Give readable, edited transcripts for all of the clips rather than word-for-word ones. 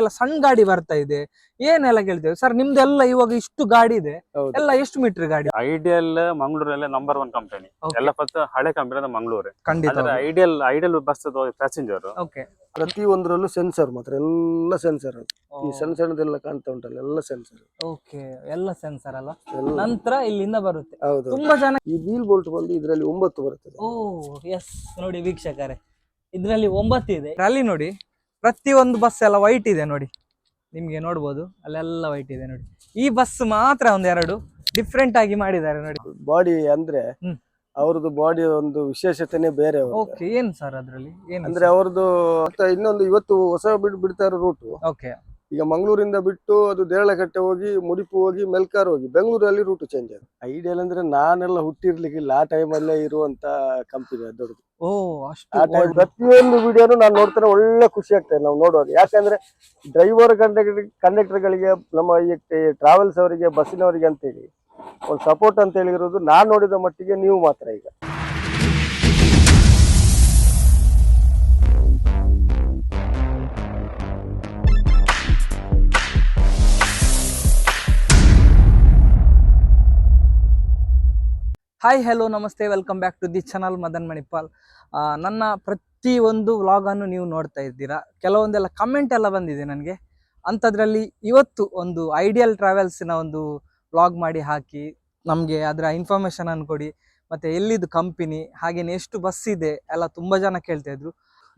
ಎಲ್ಲ ಸಣ್ಣ ಗಾಡಿ ಬರ್ತಾ ಇದೆ ಏನೆಲ್ಲ ಕೇಳ್ತೇವೆ ಸರ್. ನಿಮ್ದೆಲ್ಲ ಇವಾಗ ಇಷ್ಟು ಗಾಡಿ ಇದೆ, ಎಲ್ಲ ಎಷ್ಟು ಮೀಟರ್ ಗಾಡಿ? ಐಡಿಯಲ್ ಮಂಗಳೂರಲ್ಲೇ ನಂಬರ್ 1 ಕಂಪನಿ. ಎಲ್ಲ ಫಸ್ಟ್ ಹಳೆ ಕಂಪನಿ ಮಂಗಳೂರು. ಖಂಡಿತ ಐಡಿಯಲ್ ಬಸ್ ಪ್ಯಾಸೆಂಜರ್ ಪ್ರತಿ ಒಂದರಲ್ಲೂ ಸೆನ್ಸರ್ ಮಾತ್ರ, ಎಲ್ಲ ಸೆನ್ಸರ್. ಈ ಸಣ್ಣ ಸಣ್ಣದೆಲ್ಲ ಕಾಣ್ತಾ ಉಂಟಲ್ಲ, ಎಲ್ಲ ಸೆನ್ಸರ್. ಓಕೆ, ಎಲ್ಲ ಸೆನ್ಸರ್ ಅಲ್ಲ. ನಂತರ ಇಲ್ಲಿಂದ ಬರುತ್ತೆ. ಹೌದು, ತುಂಬಾ ಜನ ಈ ವೀಲ್ ಬೋಲ್ಟ್ ಬಂದು ಇದರಲ್ಲಿ 9 ಬರ್ತದೆ. ಓ ಎಸ್, ನೋಡಿ ವೀಕ್ಷಕರೇ, ಇದ್ರಲ್ಲಿ 9 ಇದೆ. ಅಲ್ಲಿ ನೋಡಿ, ಪ್ರತಿ ಒಂದು ಬಸ್ ಎಲ್ಲ ವೈಟ್ ಇದೆ ನೋಡಿ, ನಿಮ್ಗೆ ನೋಡ್ಬೋದು ಅಲ್ಲೆಲ್ಲ ವೈಟ್ ಇದೆ ನೋಡಿ. ಈ ಬಸ್ ಮಾತ್ರ ಒಂದೆರಡು ಡಿಫ್ರೆಂಟ್ ಆಗಿ ಮಾಡಿದ್ದಾರೆ ನೋಡಿ. ಬಾಡಿ ಅಂದ್ರೆ ಅವ್ರದ್ದು ಬಾಡಿ ಒಂದು ವಿಶೇಷತೆನೆ ಬೇರೆ. ಓಕೆ, ಏನ್ ಸರ್ ಅದ್ರಲ್ಲಿ ಅಂದ್ರೆ ಅವ್ರದ್ದು ಇನ್ನೊಂದು ಇವತ್ತು ಹೊಸ ಬಿಡ್ತಾ ಇರೋ ರೂಟ್. ಓಕೆ, ಈಗ ಮಂಗಳೂರಿಂದ ಬಿಟ್ಟು ಅದು ದೇರಳಕಟ್ಟೆ ಹೋಗಿ, ಮುಡಿಪು ಹೋಗಿ, ಮೆಲ್ಕಾರ್ ಹೋಗಿ, ಬೆಂಗಳೂರಲ್ಲಿ ರೂಟ್ ಚೇಂಜ್ ಆಗಿದೆ. ಐಡಿಯಲ್ ಅಂದ್ರೆ ನಾನೆಲ್ಲ ಹುಟ್ಟಿರ್ಲಿಕ್ಕಿಲ್ಲ ಆ ಟೈಮಲ್ಲೇ ಇರುವಂತ ಕಂಪನಿ ದೊಡ್ಡದು. ಓ, ಆ ಟೈಮ್ ಪ್ರತಿಯೊಂದು ವಿಡಿಯೋನು ನಾನು ನೋಡ್ತೇನೆ, ಒಳ್ಳೆ ಖುಷಿ ಆಗ್ತದೆ ನಾವು ನೋಡುವಾಗ. ಯಾಕಂದ್ರೆ ಡ್ರೈವರ್ ಕಂಡಕ್ಟರ್ಗಳಿಗೆ, ನಮ್ಮ ಈ ಟ್ರಾವೆಲ್ಸ್ ಅವರಿಗೆ, ಬಸ್ಸಿನವರಿಗೆ ಅಂತೇಳಿ ಒಂದು ಸಪೋರ್ಟ್ ಅಂತ ಹೇಳಿರೋದು ನಾನು ನೋಡಿದ ಮಟ್ಟಿಗೆ ನೀವು ಮಾತ್ರ. ಈಗ ಹಾಯ್, ಹಲೋ, ನಮಸ್ತೆ, welcome back to the channel Madan Manipal. ನನ್ನ ಪ್ರತಿ ಒಂದು ವ್ಲಾಗನ್ನು ನೀವು ನೋಡ್ತಾ ಇದ್ದೀರಾ. ಕೆಲವೊಂದೆಲ್ಲ ಕಮೆಂಟ್ ಎಲ್ಲ ಬಂದಿದೆ ನನಗೆ. ಅಂಥದ್ರಲ್ಲಿ ಇವತ್ತು ಒಂದು ಐಡಿಯಲ್ ಟ್ರಾವೆಲ್ಸಿನ ಒಂದು ವ್ಲಾಗ್ ಮಾಡಿ ಹಾಕಿ ನಮಗೆ ಅದರ ಇನ್ಫಾರ್ಮೇಷನನ್ನು ಕೊಡಿ, ಮತ್ತು ಎಲ್ಲಿದ್ದು ಕಂಪನಿ, ಹಾಗೆಯೇ ಎಷ್ಟು ಬಸ್ ಇದೆ ಎಲ್ಲ ತುಂಬ ಜನ ಕೇಳ್ತಾ ಇದ್ರು.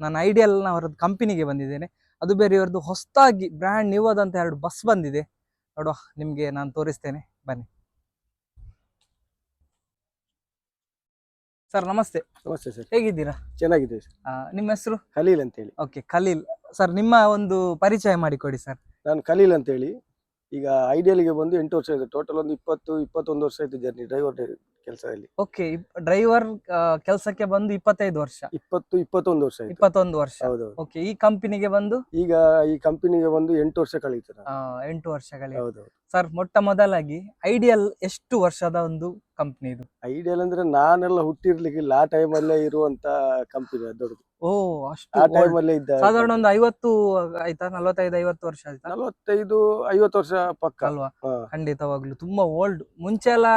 ನಾನು ಐಡಿಯಲ್ನವರದ್ದು ಕಂಪನಿಗೆ ಬಂದಿದ್ದೇನೆ. ಅದು ಬೇರೆ ಇವರದ್ದು ಹೊಸದಾಗಿ ಬ್ರ್ಯಾಂಡ್ ನ್ಯೂ ಆದಂಥ 2 ಬಸ್ ಬಂದಿದೆ. ನೋಡುವ, ನಿಮಗೆ ನಾನು ತೋರಿಸ್ತೇನೆ, ಬನ್ನಿ. ಸರ್ ನಮಸ್ತೆ. ನಮಸ್ತೆ ಸರ್, ಹೇಗಿದ್ದೀರಾ? ಚೆನ್ನಾಗಿದೆ ಸರ್. ನಿಮ್ಮ ಹೆಸರು? ಖಲೀಲ್ ಅಂತ ಹೇಳಿ. ಓಕೆ, ಖಲೀಲ್ ಸರ್, ನಿಮ್ಮ ಒಂದು ಪರಿಚಯ ಮಾಡಿಕೊಡಿ ಸರ್. ನಾನು ಖಲೀಲ್ ಅಂತ ಹೇಳಿ. ಈಗ ಐಡಿಯಲ್ಗೆ ಬಂದು 8 ವರ್ಷ ಆಯ್ತು. ಟೋಟಲ್ ಒಂದು 20-21 ವರ್ಷ ಆಯ್ತು ಜರ್ನಿ ಡ್ರೈವರ್ ಕೆಲಸದಲ್ಲಿ. ಓಕೆ, ಡ್ರೈವರ್ ಕೆಲಸಕ್ಕೆ ಬಂದು 25 ವರ್ಷ. 20-21 ವರ್ಷ ಆಯ್ತು. 21 ವರ್ಷ. ಹೌದು. ಓಕೆ, ಈ ಕಂಪನಿಗೆ ಬಂದು ಈಗ ಈ ಕಂಪನಿಗೆ ಬಂದು 8 ವರ್ಷ ಕಳೀತು. 8 ವರ್ಷಗಳಿಗೆ. ಹೌದು ಸರ್, ಮೊಟ್ಟ ಮೊದಲಾಗಿ ಐಡಿಯಲ್ ಎಷ್ಟು ವರ್ಷದ ಒಂದು ಕಂಪನಿ ಇದು? ಐಡಿಯಲ್ ಅಂದ್ರೆ ನಾನೆಲ್ಲ ಹುಟ್ಟಿರ್ಲಿಕ್ಕಿಲ್ಲ ಆ ಟೈಮಲ್ಲೇ ಇರುವಂತ ಕಂಪನಿ ದೊಡ್ಡದು. ಓ, ಆ ಅಷ್ಟು ಟೈಮಲ್ಲೇ ಇದ್ದ. ಸಾಧಾರಣ ಒಂದು 50 ಆಯ್ತಾ? 45-50 ವರ್ಷ ಆಯ್ತಾ? 45-50 ವರ್ಷ ಪಕ್ಕ ಅಲ್ವಾ? ಖಂಡಿತವಾಗ್ಲು ತುಂಬಾ ಓಲ್ಡ್. ಮುಂಚೆ ಎಲ್ಲ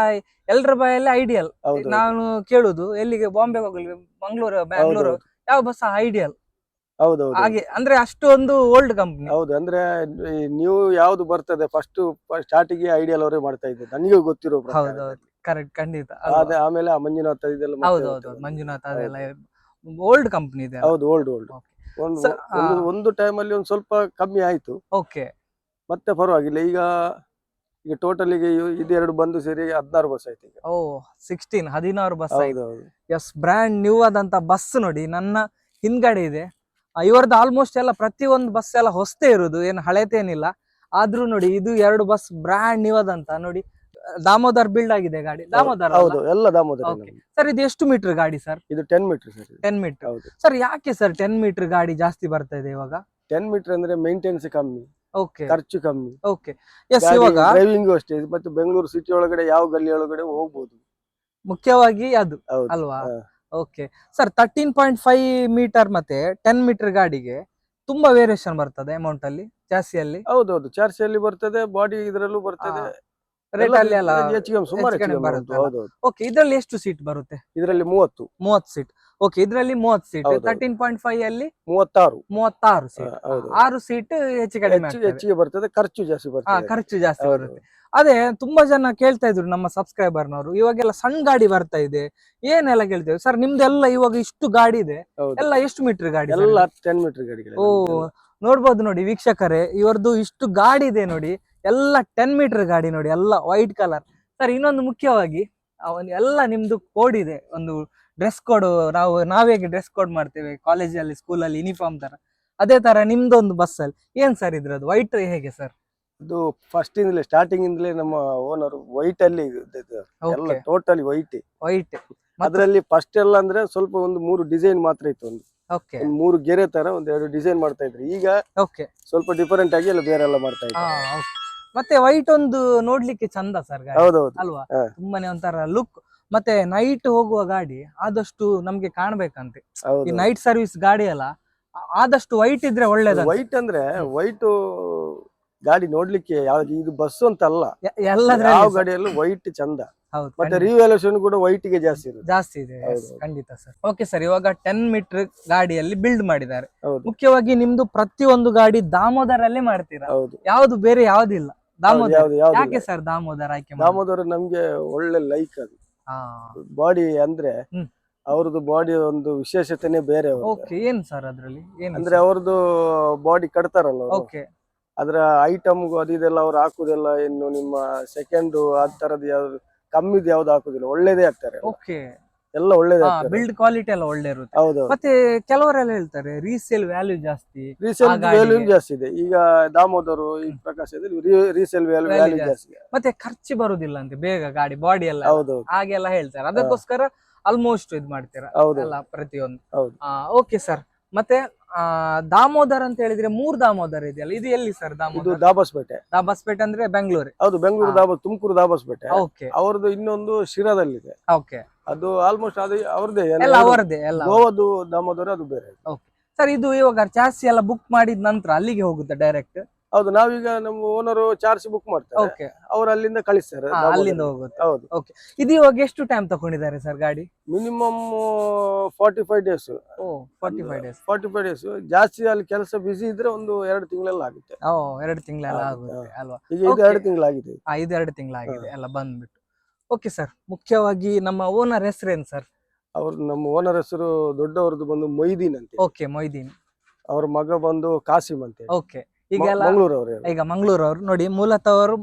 ಎಲ್ಲರ ಬಾಯಲ್ಲಿ ಐಡಿಯಲ್. ನಾನು ಕೇಳುದು, ಎಲ್ಲಿಗೆ ಬಾಂಬೆ ಹೋಗ್ಲಿ, ಮಂಗಳೂರು, ಬ್ಯಾಂಗ್ಳೂರು, ಯಾವ ಬಸ್ ಐಡಿಯಲ್. ಹೌದೌದು. ಹಾಗೆ ಅಂದ್ರೆ ಅಷ್ಟು ಒಂದು ಓಲ್ಡ್ ಕಂಪನಿ. ಹೌದು, ಅಂದ್ರೆ ನೀವು ಯಾವ್ದು ಬರ್ತದೆ ಫಸ್ಟ್ ಸ್ಟಾರ್ಟಿಗೆ ಐಡಿಯಲ್ ಅವರೇ ಮಾಡ್ತಾ ಇದ್ದು ನನಗೆ ಗೊತ್ತಿರೋ. ಹೌದೌದು, ಕರೆಕ್ಟ್, ಖಂಡಿತ. ಆಮೇಲೆ ಮಂಜುನಾಥ್ ಇದೆಲ್ಲ. ಹೌದೌದು, ಮಂಜುನಾಥ್ ಅದೆಲ್ಲ ಓಲ್ಡ್ ಕಂಪನಿ ಇದೆ. ಹೌದು, ಓಲ್ಡ್. ಒಂದು ಟೈಮಲ್ಲಿ ಒಂದು ಸ್ವಲ್ಪ ಕಮ್ಮಿ ಆಯ್ತು. ಓಕೆ, ಮತ್ತೆ ಪರವಾಗಿಲ್ಲ. ಈಗ ಟೋಟಲಿಗೆ ಇದೆರಡು ಬಂದು ಸೇರಿ 16 ಬಸ್ ಆಯ್ತು ಈಗ. ಓ, 16 ಬಸ್ ಆಯ್ತು. ಎಸ್, ಬ್ರ್ಯಾಂಡ್ ನ್ಯೂ ಆದಂತ ಬಸ್ ನೋಡಿ ನನ್ನ ಹಿಂದ್ಗಡೆ ಇದೆ. ಇವರದ್ದು ಆಲ್ಮೋಸ್ಟ್ ಎಲ್ಲ ಪ್ರತಿ ಒಂದು ಬಸ್ ಎಲ್ಲ ಹೊಸದೇ ಇರುದು, ಏನು ಹಳೇತೇನಿಲ್ಲ. ಆದ್ರೂ ನೋಡಿ, ಇದು 2 ಬಸ್ ಬ್ರ್ಯಾಂಡ್ ನ್ಯೂ ಆದಂತ ನೋಡಿ. ದಾಮೋದರ್ ಬಿಲ್ಡ್ ಆಗಿದೆ ಗಾಡಿ. ದಾಮೋದರ್? ಹೌದು, ಎಲ್ಲ ದಾಮೋದರ್. ಸರ್, ಇದು ಎಷ್ಟು ಮೀಟರ್ ಗಾಡಿ ಸರ್? ಇದು 10 ಮೀಟರ್ ಸರ್. 10 ಮೀಟರ್. ಸರ್, ಯಾಕೆ ಸರ್ 10 ಮೀಟರ್ ಗಾಡಿ ಜಾಸ್ತಿ ಬರ್ತಾ ಇದೆ ಇವಾಗ? 10 ಮೀಟರ್ ಅಂದ್ರೆ ಮೇಂಟೆನೆನ್ಸ್ ಕಮ್ಮಿ, ಖರ್ಚು ಕಮ್ಮಿ. Okay, S. ಇವಾಗ ಡ್ರೈವಿಂಗ್ ಅಷ್ಟೇ. ಮತ್ತೆ ಬೆಂಗಳೂರು ಸಿಟಿ ಒಳಗಡೆ ಯಾವ ಗಲ್ಲಿ ಒಳಗಡೆ ಹೋಗ್ಬೋದು, ಮುಖ್ಯವಾಗಿ ಅದು ಅಲ್ವಾ? ಓಕೆ ಸರ್, 13.5 ಮೀಟರ್ ಮತ್ತೆ 10 ಮೀಟರ್ ಗಾಡಿಗೆ ತುಂಬಾ ವೇರಿಯೇಷನ್ ಬರ್ತದೆ ಅಮೌಂಟ್ ಅಲ್ಲಿ, ಚಾಸಿಯಲ್ಲಿ. ಹೌದೌದು, ಚಾರ್ಸಿಯಲ್ಲಿ ಬರ್ತದೆ, ಬಾಡಿ ಇದರಲ್ಲೂ ಬರ್ತದೆ, ರೇಟ್ ಅಲ್ಲಿ ಎಲ್ಲ ಸುಮಾರು ಬರುತ್ತೆ. ಓಕೆ, ಇದರಲ್ಲಿ ಎಷ್ಟು ಸೀಟ್ ಬರುತ್ತೆ? ಇದರಲ್ಲಿ 30 ಸೀಟ್. ಓಕೆ, ಇದರಲ್ಲಿ 30 ಸೀಟ್. 13.5 ಅಲ್ಲಿ 36 ಸೀಟ್. 6 ಸೀಟ್ ಹೆಚ್ಚಿಗೆ ಬರ್ತದೆ. ಖರ್ಚು ಜಾಸ್ತಿ ಬರುತ್ತೆ. ಅದೇ ತುಂಬಾ ಜನ ಕೇಳ್ತಾ ಇದ್ರು ನಮ್ಮ ಸಬ್ಸ್ಕ್ರೈಬರ್ನವರು, ಇವಾಗೆಲ್ಲ ಸಣ್ಣ ಗಾಡಿ ಬರ್ತಾ ಇದೆ, ಏನೆಲ್ಲ ಕೇಳ್ತೇವೆ ಸರ್. ನಿಮ್ದೆಲ್ಲ ಇವಾಗ ಇಷ್ಟು ಗಾಡಿ ಇದೆ, ಎಲ್ಲ ಎಷ್ಟು ಮೀಟರ್ ಗಾಡಿ? ಎಲ್ಲ 10 ಮೀಟರ್ ಗಾಡಿ. ಓ, ನೋಡ್ಬೋದು ನೋಡಿ ವೀಕ್ಷಕರೇ, ಇವರದ್ದು ಇಷ್ಟು ಗಾಡಿ ಇದೆ ನೋಡಿ, ಎಲ್ಲ 10 ಮೀಟರ್ ಗಾಡಿ ನೋಡಿ, ಎಲ್ಲ ವೈಟ್ ಕಲರ್. ಸರ್, ಇನ್ನೊಂದು ಮುಖ್ಯವಾಗಿ ಎಲ್ಲ ನಿಮ್ದು ಕೋಡ್ ಇದೆ, ಒಂದು ಡ್ರೆಸ್ ಕೋಡ್. ನಾವ್ ಹೇಗೆ ಡ್ರೆಸ್ ಕೋಡ್ ಮಾಡ್ತೇವೆ ಕಾಲೇಜಲ್ಲಿ, ಸ್ಕೂಲಲ್ಲಿ ಯೂನಿಫಾರ್ಮ್ ತರ, ಅದೇ ತರ ನಿಮ್ದೊಂದು ಬಸ್ ಅಲ್ಲಿ ಏನ್ ಸರ್ ಇದ್ರದ್ದು ವೈಟ್ ಹೇಗೆ ಸರ್? ಇದು ಫಸ್ಟ್ ಇಂದಲೇ ಸ್ಟಾರ್ಟಿಂಗ್ ಇಂದಲೇ ನಮ್ಮ ಓನರ್ ವೈಟ್ ಅಲ್ಲಿ ಟೋಟಲಿ ವೈಟ್. ಅದ್ರಲ್ಲಿ ಫಸ್ಟ್ ಎಲ್ಲ ಅಂದ್ರೆ ಸ್ವಲ್ಪ ಒಂದು 3 ಡಿಸೈನ್ ಮಾತ್ರ ಇತ್ತು. ಒಂದು 3 ಗೆರೆ ತರ 1-2 ಡಿಸೈನ್ ಮಾಡ್ತಾ ಇದ್ರು. ಈಗ ಸ್ವಲ್ಪ ಡಿಫರೆಂಟ್ ಆಗಿ ಎಲ್ಲ ಬೇರೆ ಎಲ್ಲ ಮಾಡ್ತಾ ಇದ್ರು. ಮತ್ತೆ ವೈಟ್ ಒಂದು ನೋಡ್ಲಿಕ್ಕೆ ಚಂದ ಸರ್ ಗಾಡಿ. ಹೌದೌದು ಅಲ್ವಾ? ತುಂಬಾನೇ ಒಂಥರ ಲುಕ್. ಮತ್ತೆ ನೈಟ್ ಹೋಗುವ ಗಾಡಿ ಆದಷ್ಟು ನಮ್ಗೆ ಕಾಣ್ಬೇಕಂತೆ. ಈ ನೈಟ್ ಸರ್ವಿಸ್ ಗಾಡಿ ಅಲ್ಲ, ಆದಷ್ಟು ವೈಟ್ ಇದ್ರೆ ಒಳ್ಳೇದ. ವೈಟ್ ಅಂದ್ರೆ ವೈಟ್ ಗಾಡಿ ನೋಡ್ಲಿಕ್ಕೆ ಯಾವ್ದು ಇದು ಬಸ್ ಅಂತ ಅಲ್ಲ, ಯಾವ ಎಲ್ಲದ್ರಲ್ಲಿ ಗಾಡಿಯಲ್ಲೂ ವೈಟ್ ಚಂದ. ಹೌದು, ಮತ್ತೆ ರಿವ್ಯಾಲ್ಯೂಷನ್ ಕೂಡ ವೈಟ್ ಗೆ ಜಾಸ್ತಿ ಇರುತ್ತೆ. ಜಾಸ್ತಿ ಇದೆ. ಹೌದು. ಖಂಡಿತ ಸರ್. ಓಕೆ ಸರ್, ಇವಾಗ 10 ಮೀಟರ್ ಗಾಡಿಯಲ್ಲಿ ಬಿಲ್ಡ್ ಮಾಡಿದ್ದಾರೆ. ಹೌದು ಮುಖ್ಯವಾಗಿ ನಿಮ್ದು ಪ್ರತಿಯೊಂದು ಗಾಡಿ ದಾಮೋದರಲ್ಲೇ ಮಾಡ್ತೀರಾ, ಹೌದು ಯಾವ್ದು ಬೇರೆ ಯಾವ್ದಿಲ್ಲ? ದಾಮೋದರ. ಯಾವ್ದು ಯಾವ್ದು ಯಾಕೆ ಸರ್ ದಾಮೋದರ ಆಯ್ಕೆ ಮಾಡಿದ್ದು? ದಾಮೋದರ ನಮ್ಗೆ ಒಳ್ಳೆ ಲೈಕ್ ಅದು ಹಾ, ಬಾಡಿ ಅಂದ್ರೆ ಹ್ಮ್. ಅವ್ರದ್ದು ಬಾಡಿ ಒಂದು ವಿಶೇಷತೆನೆ ಬೇರೆ ಅವ್ರದ್ದು. ಓಕೆ. ಏನ್ ಸರ್ ಅದ್ರಲ್ಲಿ ಏನ್ ಅಂದ್ರೆ ಅವ್ರದ್ದು ಬಾಡಿ ಕಟ್ತಾರಲ್ಲ ಅವ್ರು, ಓಕೆ ಅದ್ರ ಐಟಮ್ಗೂ ಅದು ಇದೆಲ್ಲ ಅವ್ರು ಹಾಕುದಿಲ್ಲ. ಇನ್ನು ನಿಮ್ಮ ಸೆಕೆಂಡ್ ಆ ತರದ್ ಯಾವ್ದು ಕಮ್ಮಿದ್ ಯಾವ್ದು ಹಾಕುದಿಲ್ಲ, ಒಳ್ಳೇದೇ ಹಾಕ್ತಾರೆ. ಓಕೆ. ಎಲ್ಲ ಒಳ್ಳೇದೇ ಹಾಕ್ತಾರೆ. ಬಿಲ್ಡ್ ಕ್ವಾಲಿಟಿ ಎಲ್ಲ ಒಳ್ಳೆ ಇರುತ್ತೆ. ಹೌದು. ಮತ್ತೆ ಕೆಲವರೆಲ್ಲ ಹೇಳ್ತಾರೆ ರೀಸೇಲ್ ವ್ಯಾಲ್ಯೂ ಜಾಸ್ತಿ. ರೀಸೇಲ್ ಆ ಗಾಡಿಗೆ ವ್ಯಾಲ್ಯೂ ಜಾಸ್ತಿ ಇದೆ. ಈಗ ದಾಮೋದರು ಈ ಪ್ರಕಾಶದಲ್ಲಿ ರೀಸೇಲ್ ವ್ಯಾಲ್ಯೂ ಜಾಸ್ತಿ ಇದೆ. ಮತ್ತೆ ಖರ್ಚು ಬರುದಿಲ್ಲ ಅಂತ ಬೇಗ ಗಾಡಿ ಬಾಡಿ ಎಲ್ಲ ಹೌದು ಹಾಗೆಲ್ಲ ಹೇಳ್ತಾರೆ. ಅದಕ್ಕೋಸ್ಕರ ಆಲ್ಮೋಸ್ಟ್ ಇದು ಮಾಡ್ತೀರಾ ಹೌದು ಎಲ್ಲ ಪ್ರತಿಯೊಂದು. ಹೌದು. Okay sir. ಮತ್ತೆ ದಾಮೋದರ್ ಅಂತ ಹೇಳಿದ್ರೆ 3 ದಾಮೋದರ್ ಇದೆಯಲ್ಲ, ಇದು ಎಲ್ಲಿ ಸರ್ ಇದು ದಾಮೋದರ್? ದಾಬಸ್ಪೇಟೆ. ದಾಬಸ್ಪೇಟೆ ಅಂದ್ರೆ ಬೆಂಗಳೂರು. ಹೌದು, ಬೆಂಗಳೂರು ತುಮಕೂರು ದಾಬಸ್ಪೇಟೆ. ಓಕೆ ಅವ್ರದ್ದು ಇನ್ನೊಂದು ಶಿರಾದಲ್ಲಿದೆ. ಓಕೆ. ಅದು ಆಲ್ಮೋಸ್ಟ್ ಅದು ಅವ್ರದ್ದೇ ಎಲ್ಲ ಅವರದೇ ಎಲ್ಲ. ಗೋವಾದು ದಾಮೋದರ ಅದು ಬೇರೆ. ಓಕೆ ಸರ್, ಇದು ಇವಾಗ ಚಾರ್ಜ್ ಎಲ್ಲ ಬುಕ್ ಮಾಡಿದ ನಂತರ ಅಲ್ಲಿಗೆ ಹೋಗುತ್ತೆ ಡೈರೆಕ್ಟ್? ಹೌದು, ನಾವೀಗ ನಮ್ಮ ಓನರ್ ಚಾರ್ಜ್ ಬುಕ್ ಮಾಡ್ತಾರೆ, ಓಕೆ. ಅವ್ರು ಅಲ್ಲಿಂದ ಕಳಿಸ್ತಾರೆ. ಅಲ್ಲಿಂದ ಹೋಗುತ್ತೆ. ಹೌದು. ಓಕೆ. ಇದು ಇವಾಗ ಎಷ್ಟು ಟೈಮ್ ತಗೊಂಡಿದ್ದಾರೆ ಸರ್ ಗಾಡಿ? Minimum 45 days. 45 ಡೇಸ್. 45 ಡೇಸ್. ಜಾಸ್ತಿ ಅಲ್ಲಿ ಕೆಲಸ ಬಿಸಿ ಇದ್ರೆ ಒಂದು 2 ತಿಂಗಳೆಲ್ಲ ಆಗುತ್ತೆ. 2 ತಿಂಗಳೆಲ್ಲ ಆಗುತ್ತೆ ಅಲ್ವಾ? ಈಗ ಇದು 2 ತಿಂಗಳಾಗಿದೆ. ಇದು 2 ತಿಂಗಳಾಗಿದೆ ಎಲ್ಲ ಬಂದ್ಬಿಟ್ಟು. ಓಕೆ ಸರ್, ಮುಖ್ಯವಾಗಿ ನಮ್ಮ ಓನರ್ ಹೆಸರೇನು ಸರ್? ಅವ್ರು ನಮ್ಮ ಓನರ್ ಹೆಸರು ದೊಡ್ಡವ್ರದ್ದು ಬಂದು ಮೊಯ್ದೀನ್ ಅಂತ. ಓಕೆ, ಮೊಯ್ದೀನ್. ಅವ್ರ ಮಗ ಬಂದು ಕಾಸಿಮ್ ಅಂತ. ಓಕೆ. ಈಗೆಲ್ಲ ಮಂಗಳೂರವ್ರು. ಈಗ ಮಂಗಳೂರವ್ರು ನೋಡಿ, ಮೂಲತಃ ಅವರು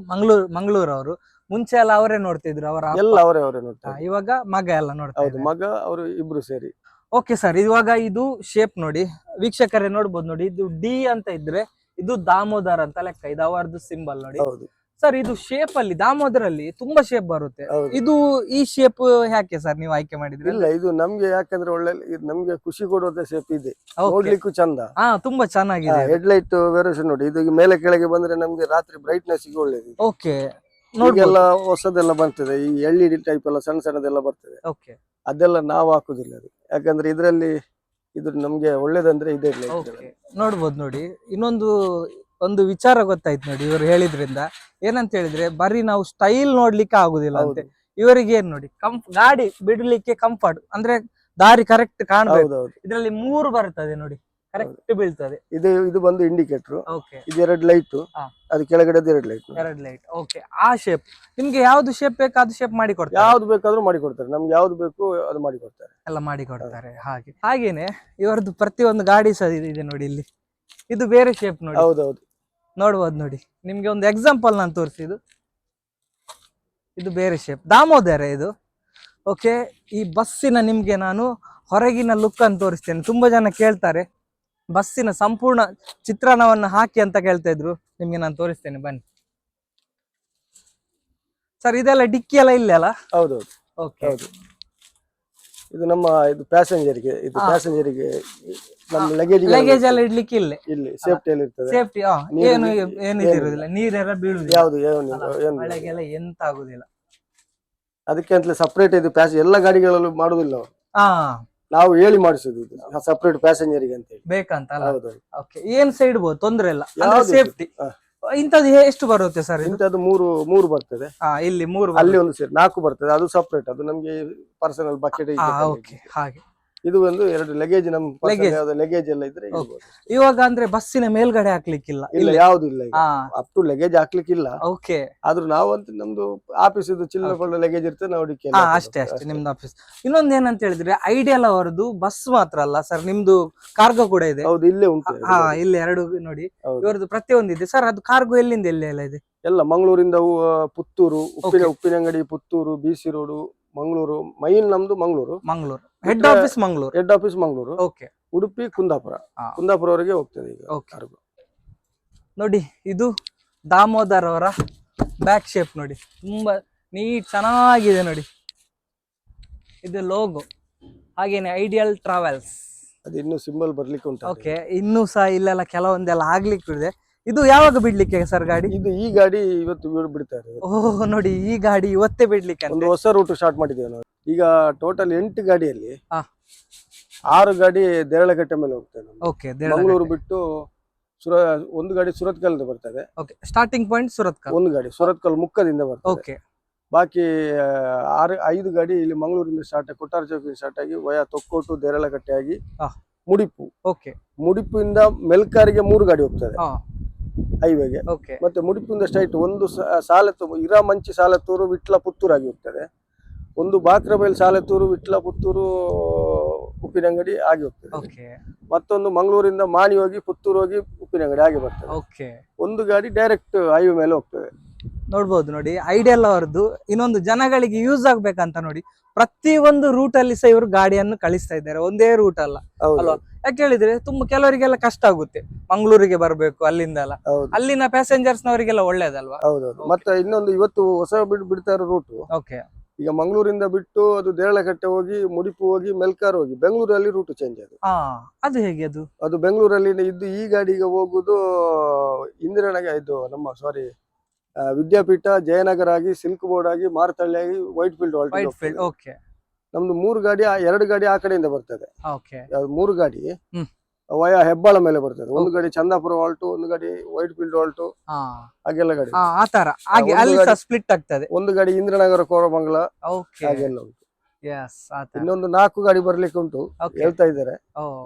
ಮಂಗಳೂರವರು. ಮುಂಚೆ ಎಲ್ಲ ಅವರೇ ನೋಡ್ತಿದ್ರು, ಅವರ ಎಲ್ಲ ಅವರೇ ನೋಡ್ತಾರೆ. ಇವಾಗ ಮಗ ಎಲ್ಲ ನೋಡ್ತಾ ಹೌದು, ಮಗ ಅವರು ಇಬ್ರು ಸೇರಿ. ಓಕೆ ಸರ್, ಇವಾಗ ಇದು ಶೇಪ್ ನೋಡಿ, ವೀಕ್ಷಕರೇ ನೋಡ್ಬೋದು ನೋಡಿ, ಇದು ಡಿ ಅಂತ ಇದ್ರೆ ಇದು ದಾಮೋದರ್ ಅಂತ ಲೆಕ್ಕ. ಇದು ಅವರದ್ದು ಸಿಂಬಲ್ ನೋಡಿ. ಹೌದು ಸರ್, ಇದು ಶೇಪ್ ಅಲ್ಲಿ ದಾಮೋದರಲ್ಲಿ ತುಂಬಾ ಶೇಪ್ ಬರುತ್ತೆ. ಇದು ಈ ಶೇಪ್ ಯಾಕೆ ಸರ್ ನೀವು ಆಯ್ಕೆ ಮಾಡಿದ್ರಿ? ಇಲ್ಲ, ಇದು ನಮ್ಗೆ ಯಾಕಂದ್ರೆ ಒಳ್ಳೆ ನಮ್ಗೆ ಖುಷಿ ಕೊಡುವಂತ ಶೇಪ್ ಇದೆ, ನೋಡ್ಲಿಕ್ಕೂ ಚಂದ. ತುಂಬಾ ಚೆನ್ನಾಗಿದೆ. ಹೆಡ್ ಲೈಟ್ ವೇರಿಯೇಷನ್ ನೋಡಿ, ಇದು ಮೇಲೆ ಕೆಳಗೆ ಬಂದ್ರೆ ನಮ್ಗೆ ರಾತ್ರಿ ಬ್ರೈಟ್ನೆಸ್ ಗೆ ಒಳ್ಳೇದು. ಓಕೆ. ಈಗೆಲ್ಲ ಹೊಸದೆಲ್ಲ ಬರ್ತದೆ, ಈ LED ಟೈಪ್ ಎಲ್ಲ ಸಣ್ಣ ಸಣ್ಣದೆಲ್ಲ ಬರ್ತದೆ. ಓಕೆ. ಅದೆಲ್ಲ ನಾವು ಹಾಕುದಿಲ್ಲ ಅದು, ಯಾಕಂದ್ರೆ ಇದ್ರಲ್ಲಿ ಇದು ನಮ್ಗೆ ಒಳ್ಳೇದಂದ್ರೆ ಇದೆ. ನೋಡ್ಬೋದು ನೋಡಿ, ಒಂದು ವಿಚಾರ ಗೊತ್ತಾಯ್ತು ನೋಡಿ ಇವರು ಹೇಳಿದ್ರಿಂದ. ಏನಂತ ಹೇಳಿದ್ರೆ ಬರೀ ನಾವು ಸ್ಟೈಲ್ ನೋಡ್ಲಿಕ್ಕೆ ಆಗುದಿಲ್ಲ ಅಂತೆ. ಇವರಿಗೆ ಏನ್ ನೋಡಿ, ಗಾಡಿ ಬಿಡ್ಲಿಕ್ಕೆ ಕಂಫರ್ಟ್ ಅಂದ್ರೆ ದಾರಿ ಕರೆಕ್ಟ್ ಕಾಣಬಹುದು. ಇದರಲ್ಲಿ 3 ಬರ್ತದೆ ನೋಡಿ, ಕರೆಕ್ಟ್ ಬೀಳ್ತದೆ. ಇದು ಬಂದು ಇಂಡಿಕೇಟರ್. ಓಕೆ. ಇದು 2 ಲೈಟ್, ಅದು ಕೆಳಗಡೆ 2 ಲೈಟ್. 2 ಲೈಟ್. ಓಕೆ. ಆ ಶೇಪ್ ನಿಮ್ಗೆ ಯಾವ್ದು ಶೇಪ್ ಬೇಕು ಅದು ಶೇಪ್ ಮಾಡಿ ಕೊಡ್ತಾರೆ? ಯಾವ್ದು ಬೇಕಾದ್ರೂ ಮಾಡಿ ಕೊಡ್ತಾರೆ, ನಮ್ಗೆ ಯಾವ್ದು ಬೇಕು ಅದು ಮಾಡಿ ಕೊಡ್ತಾರೆ. ಎಲ್ಲ ಮಾಡಿ ಕೊಡ್ತಾರೆ. ಹಾಗೇನೆ ಇವರದ್ದು ಪ್ರತಿಯೊಂದು ಗಾಡಿ ಸಹ ಇದೆ ನೋಡಿ. ಇಲ್ಲಿ ಇದು ಬೇರೆ ಶೇಪ್ ನೋಡಿ. ಹೌದೌದು, ನೋಡ್ಬೋದು ನೋಡಿ, ನಿಮ್ಗೆ ಒಂದು ಎಕ್ಸಾಂಪಲ್ ನಾನು ತೋರಿಸಿದ್ದು. ಇದು ಬೇರೆ ಶೇಪ್ ದಾಮೋದರ ಇದು. ಓಕೆ. ಈ ಬಸ್ಸಿನ ನಿಮ್ಗೆ ನಾನು ಹೊರಗಿನ ಲುಕ್ ಅನ್ನು ತೋರಿಸ್ತೇನೆ. ತುಂಬಾ ಜನ ಕೇಳ್ತಾರೆ ಬಸ್ಸಿನ ಸಂಪೂರ್ಣ ಚಿತ್ರಣವನ್ನು ಹಾಕಿ ಅಂತ ಕೇಳ್ತಾ ಇದ್ರು, ನಿಮ್ಗೆ ನಾನು ತೋರಿಸ್ತೇನೆ ಬನ್ನಿ ಸರ್. ಇದೆಲ್ಲ ಡಿಕ್ಕಿ ಎಲ್ಲ ಇಲ್ಲ ಅಲ್ಲ? ಹೌದೌದು. ಓಕೆ. ಇದು ನಮ್ಮ ಇದು ಪ್ಯಾಸೆಂಜರ್ಗೆ, ಇದು ಪ್ಯಾಸೆಂಜರ್ಗೆ ನಮ್ಮ ಲಗೇಜ್ ಎಲ್ಲ ಇಡ್ಲಿಕ್ಕೆ ಇಲ್ಲಿ ಸೇಫ್ಟಿ ಎಲ್ಲ ಇರ್ತದೆ. ಸೇಫ್ಟಿ ಏನು ಇರುದಿಲ್ಲ, ನೀರೆಲ್ಲ ಬೀಳುದಿಲ್ಲ, ಯಾವ್ದು ಮಳೆಗೆಲ್ಲ ಎಂತ ಆಗುದಿಲ್ಲ. ಅದಕ್ಕೆ ಅಂತಲೇ ಸಪರೇಟ್ ಇದು ಎಲ್ಲ ಗಾಡಿಗಳಲ್ಲೂ ಮಾಡುದಿಲ್ಲ ಅವರು. ನಾವು ಹೇಳಿ ಮಾಡಿಸುದು, ಇದು ಸಪರೇಟ್ ಪ್ಯಾಸೆಂಜರ್ಗೆ ಅಂತ ಹೇಳಿ ಬೇಕಂತ ಅಲ್ಲ? ಓಕೆ. ಏನ್ ಸೈಡ್ ಇಡ್ಬೋದು, ತೊಂದ್ರೆ ಇಲ್ಲ, ಸೇಫ್ಟಿ. ಇಂತದ್ದು ಎಷ್ಟು ಬರುತ್ತೆ ಸರ್? ಇಂತದ್ದು ಮೂರು ಬರ್ತದೆ. ಇಲ್ಲಿ 3, ಅಲ್ಲಿ ಒಂದು ಸೇರಿ 4 ಬರ್ತದೆ. ಅದು ಸಪರೇಟ್, ಅದು ನಮ್ಗೆ ಪರ್ಸನಲ್ ಬಕೆಟ್. ಹಾಗೆ ಇದು ಒಂದು 2 ಲಗೇಜ್, ನಮ್ಮ ಲಗೇಜ್ ಎಲ್ಲ ಇದ್ರೆ ಇವಾಗ ಅಂದ್ರೆ ಬಸ್ಸಿನ ಮೇಲ್ಗಡೆ ಹಾಕ್ಲಿಕ್ಕಿಲ್ಲ, ಇಲ್ಲ ಯಾವ್ದು ಇಲ್ಲ, ಅಪ್ ಟು ಲಗೇಜ್ ಹಾಕ್ಲಿಕ್ಕಿಲ್ಲ. ಓಕೆ. ಆದ್ರೂ ನಾವಂತ ನಮ್ದು ಆಫೀಸ್ ಚಿಲ್ಲರೆ ಲಗೇಜ್ ಇರ್ತದೆ, ನಾವು ಅಷ್ಟೇ ನಿಮ್ದು ಆಫೀಸ್. ಇನ್ನೊಂದ್ ಏನಂತ ಹೇಳಿದ್ರೆ ಐಡಿಯಲ್ ಅವರದ್ದು ಬಸ್ ಮಾತ್ರ ಅಲ್ಲ ಸರ್, ನಿಮ್ದು ಕಾರ್ಗೋ ಕೂಡ ಇದೆ. ಹೌದು, ಇಲ್ಲೇ ಉಂಟು. ಇಲ್ಲಿ 2 ನೋಡಿ, ಇವರದ್ದು ಪ್ರತಿಯೊಂದು ಇದೆ ಸರ್. ಅದು ಕಾರ್ಗೋ ಎಲ್ಲಿಂದ ಎಲ್ಲ ಇದೆ? ಎಲ್ಲ ಮಂಗಳೂರಿಂದ Puttur, Uppinangadi, Puttur, BC road, Mangaluru. Main ನಮ್ದು Mangaluru. Head office Mangaluru. Okay. Udupi, ಕುಂದಾಪುರವರೆಗೆ ಹೋಗ್ತದೆ ಈಗ ಕಾರ್ಗೋ. ನೋಡಿ, ಇದು ದಾಮೋದರ್ ಅವರ ಬ್ಯಾಕ್ ಶೇಪ್ ನೋಡಿ, ತುಂಬಾ ನೀಟ್ ಚೆನ್ನಾಗಿದೆ ನೋಡಿ. ಇದು ಲೋಗೋ. ಹಾಗೇನೆ ಐಡಿಯಲ್ ಟ್ರಾವೆಲ್ಸ್, ಅದು ಇನ್ನು ಸಿಂಬಲ್ ಬರ್ಲಿಕ್ಕೆ ಉಂಟು. ಓಕೆ. ಇನ್ನೂ ಸಹ ಇಲ್ಲೆಲ್ಲ ಕೆಲವೊಂದೆಲ್ಲ ಆಗ್ಲಿಕ್ಕೆ ಇದೆ. ಇದು ಯಾವಾಗ ಬಿಡ್ಲಿಕ್ಕೆ ಸರ್ ಗಾಡಿ? ಈ ಗಾಡಿ ಇವತ್ತು ಬಿಡ್ತಾರೆ. ಓಹ್ ನೋಡಿ, ಈ ಗಾಡಿ ಇವತ್ತೇ ಬಿಡ್ಲಿಕ್ಕೆ ಒಂದು ಹೊಸ ರೂಟ್ ಸ್ಟಾರ್ಟ್ ಮಾಡಿದ್ದೇವೆ ನಾವು. ಈಗ ಟೋಟಲ್ 8 ಗಾಡಿಯಲ್ಲಿ 6 ಗಾಡಿ ದೇರಳಕಟ್ಟೆ ಮೇಲೆ ಹೋಗ್ತದೆ ನಮ್ದು. ಓಕೆ ಮಂಗಳೂರು ಬಿಟ್ಟು ಒಂದು ಗಾಡಿ ಸುರತ್ಕಲ್ದ ಬರ್ತದೆ. Okay starting point Surathkal. ಒಂದು ಗಾಡಿ ಸುರತ್ಕಲ್ ಮುಕ್ಕದಿಂದ ಬರ್ತದೆ. ಓಕೆ ಬಾಕಿ 5 ಗಾಡಿ ಇಲ್ಲಿ ಮಂಗಳೂರಿಂದ ಸ್ಟಾರ್ಟ್ ಆಗಿ ಕೊಟ್ಟಾರ ಚೌಕಿಯಿಂದ ಸ್ಟಾರ್ಟ್ ಆಗಿ ವಯಾ ತೊಕ್ಕೋಟು ದೇರಳಕಟ್ಟೆ ಆಗಿ ಮುಡಿಪು. ಓಕೆ ಮುಡಿಪಿಂದ ಮೆಲ್ಕಾರಿಗೆ 3 ಗಾಡಿ ಹೋಗ್ತದೆ ಹೈವೇಗೆ. ಓಕೆ ಮತ್ತೆ ಮುಡಿಪಿಂದ ಸ್ಟ್ರೈಟ್ ಒಂದು ಸಾಲತ್ತೂರು ಇರಾಮಂಚಿ ಸಾಲತ್ತೂರು ವಿಟ್ಲ ಪುತ್ತೂರು ಆಗಿ ಹೋಗ್ತದೆ. ಒಂದು ಬಾಕ್ರಬೈಲ್ ಸಾಲತ್ತೂರು ವಿಟ್ಲ ಪುತ್ತೂರು ಉಪ್ಪಿನಂಗಡಿ ಆಗಿ ಹೋಗ್ತದೆ. ಓಕೆ ಮತ್ತೊಂದು ಮಂಗಳೂರಿಂದ ಮಾಣಿ ಹೋಗಿ ಪುತ್ತೂರು ಹೋಗಿ ಉಪ್ಪಿನಂಗಡಿ ಆಗಿ ಬರ್ತದೆ. ಓಕೆ ಒಂದು ಗಾಡಿ ಡೈರೆಕ್ಟ್ ಹೈವೇ ಮೇಲೆ ಹೋಗ್ತದೆ. ನೋಡ್ಬೋದು ನೋಡಿ ಐಡಿಯಲ್ ಅವರದ್ದು. ಇನ್ನೊಂದು ಜನಗಳಿಗೆ ಯೂಸ್ ಆಗ್ಬೇಕಂತ ನೋಡಿ ಪ್ರತಿ ಒಂದು ರೂಟ್ ಅಲ್ಲಿ ಸಹ ಇವರು ಗಾಡಿಯನ್ನು ಕಳಿಸ್ತಾ ಇದ್ದಾರೆ, ಒಂದೇ ರೂಟ್ ಅಲ್ಲ ಅಲ್ವಾ? ಯಾಕೆ ಹೇಳಿದ್ರೆ ತುಂಬಾ ಕೆಲವರಿಗೆಲ್ಲ ಕಷ್ಟ ಆಗುತ್ತೆ ಮಂಗಳೂರಿಗೆ ಬರ್ಬೇಕು ಅಲ್ಲಿಂದ ಅಲ್ಲ, ಅಲ್ಲಿನ ಪ್ಯಾಸೆಂಜರ್ಸ್ ನವರಿಗೆಲ್ಲ ಒಳ್ಳೇದಲ್ವಾ? ಹೌದೌದು. ಮತ್ತೆ ಇನ್ನೊಂದು ಇವತ್ತು ಹೊಸ ಬಿಡ್ತಾ ಇರೋ ರೂಟ್ ಓಕೆ ಈಗ ಮಂಗಳೂರಿಂದ ಬಿಟ್ಟು ಅದು ದೇರಳಕಟ್ಟೆ ಹೋಗಿ ಮುಡಿಪು ಹೋಗಿ ಮೆಲ್ಕಾರ್ ಹೋಗಿ ಬೆಂಗಳೂರಲ್ಲಿ ರೂಟ್ ಚೇಂಜ್ ಅದು ಹೇಗೆ? ಅದು ಬೆಂಗಳೂರಲ್ಲಿ ಇದ್ದು ಈ ಗಾಡಿಗೆ ಹೋಗುದು ಇಂದಿರಾನಗರ ಇದು ನಮ್ಮ ವಿದ್ಯಾಪೀಠ ಜಯನಗರ ಆಗಿ ಸಿಲ್ಕ್ ಬೋರ್ಡ್ ಆಗಿ ಮಾರ್ತಳ್ಳಿ ಆಗಿ ವೈಟ್ ಫೀಲ್ಡ್ ಓಕೆ ನಮ್ದು 3 ಗಾಡಿ 2 ಗಾಡಿ ಆ ಕಡೆಯಿಂದ ಬರ್ತದೆ. ಓಕೆ 3 ಗಾಡಿ ವಯಾ ಹೆಬ್ಬಾಳ ಮೇಲೆ ಬರ್ತದೆ. ಒಂದು ಗಾಡಿ ಚಂದಾಪುರ ವಾಲ್ಟು, ಒಂದು ಗಾಡಿ ವೈಟ್ ಫೀಲ್ಡ್ ವಾಲ್ಟು, ಹಾಗೆಲ್ಲ ಗಾಡಿ ಆತರ ಅಲ್ಲಿ ಸ್ಪ್ಲಿಟ್ ಆಗ್ತದೆ. ಒಂದು ಗಾಡಿ ಇಂದ್ರನಗರ ಕೋರಮಂಗಲ ಹಾಗೆಲ್ಲ ಉಂಟು. ಇನ್ನೊಂದು 4 ಗಾಡಿ ಬರ್ಲಿಕ್ಕೆ ಉಂಟು ಹೇಳ್ತಾ ಇದ್ದಾರೆ,